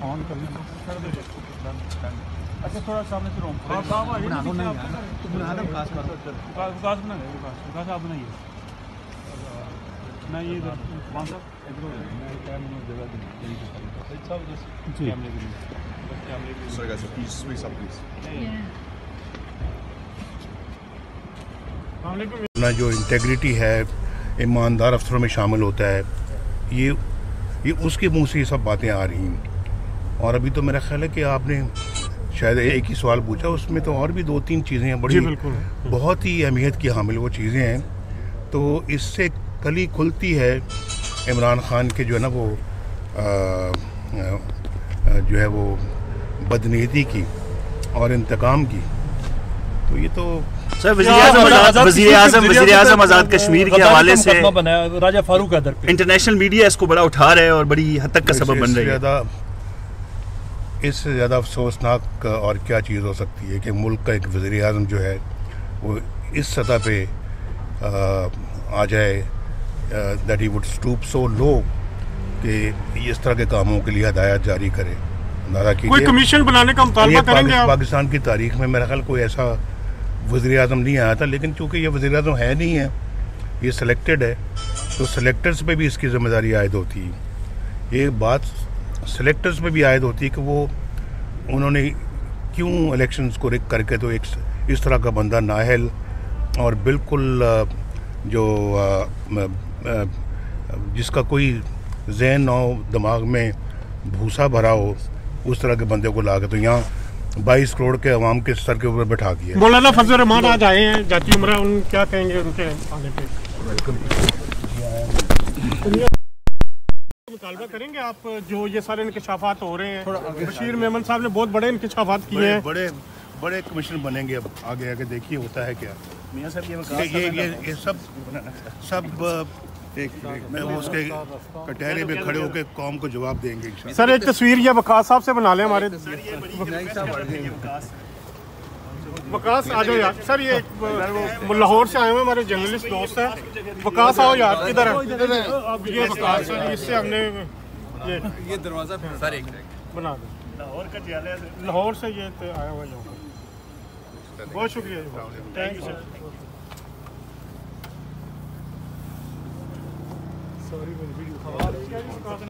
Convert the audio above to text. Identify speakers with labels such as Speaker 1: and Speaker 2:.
Speaker 1: On कर लें। अच्छा थोड़ा सामने से रोम बना दो, नहीं तो बना दो, विकास आप बनाइए। मैं ये इधर
Speaker 2: अपना जो इंटेग्रिटी है ईमानदार अफसरों में शामिल होता है, ये उसके मुंह से ये सब बातें आ रही हैं। और अभी तो मेरा ख्याल है कि आपने शायद एक ही सवाल पूछा, उसमें तो और भी 2-3 चीज़ें हैं बड़ी बहुत ही अहमियत की हामिल वो चीज़ें हैं। तो इससे कली खुलती है इमरान खान के जो है ना वो जो है वो बदनीति की और इंतकाम की। तो ये तो
Speaker 3: सर वज़ीर आज़म आज़ाद कश्मीर के हवाले से
Speaker 1: राजा फारूक अदर
Speaker 3: इंटरनेशनल मीडिया इसको बड़ा उठा रहा है और बड़ी हद तक का सबब बन रही है।
Speaker 2: इससे ज़्यादा अफसोसनाक और क्या चीज़ हो सकती है कि मुल्क का एक वज़ीर आज़म जो है वो इस सतह पे आ जाए दैट ही वुड स्टूप सो लो कि इस तरह के कामों के लिए हदायत जारी करे।
Speaker 1: कोई कमीशन बनाने का मुतालबा करेंगे आप?
Speaker 2: पाकिस्तान की तारीख में मेरा ख्याल कोई ऐसा वज़ीर आज़म नहीं आया था, लेकिन चूँकि ये वज़ीर आज़म है नहीं है, ये सिलेक्टेड है, तो सिलेक्टर्स पे भी इसकी ज़िम्मेदारी आयद होती है। ये बात सिलेक्टर्स पे भी आयद होती है कि वो उन्होंने क्यों इलेक्शंस को रिक करके तो एक इस तरह का बंदा नाअहल और बिल्कुल जो जिसका कोई जहन हो, दिमाग में भूसा भरा हो, उस तरह के बंदे को ला के तो यहाँ 22 करोड़ के अवाम के सर के ऊपर बैठा दिया।
Speaker 1: मौलाना फजल रहमान आज आए हैं, जाती उम्र, उन क्या कहेंगे उनके आने पे? मुतालबा करेंगे आप जो ये सारे इंकशाफात हो रहे हैं? बशीर मेमन साहब ने बहुत बड़े इंकशाफात किए हैं,
Speaker 2: बड़े कमीशन बनेंगे अब आगे देखिए होता है क्या।
Speaker 3: मियां साहब
Speaker 2: ये सब उसके कटहरे में खड़े होकर कौम को जवाब देंगे।
Speaker 1: सर एक तस्वीर ये वकास साहब से बना लें हमारे। वकास आ जाओ यार। सर ये लाहौर से आए हुए हमारे जर्नलिस्ट दोस्त हैं, वकास आओ यार इधर। ये वकास है, इससे हमने ये दरवाज़ा सर एक बना दो। लाहौर से ये आया हुआ है। बहुत शुक्रिया, थैंक यू सर। सॉरी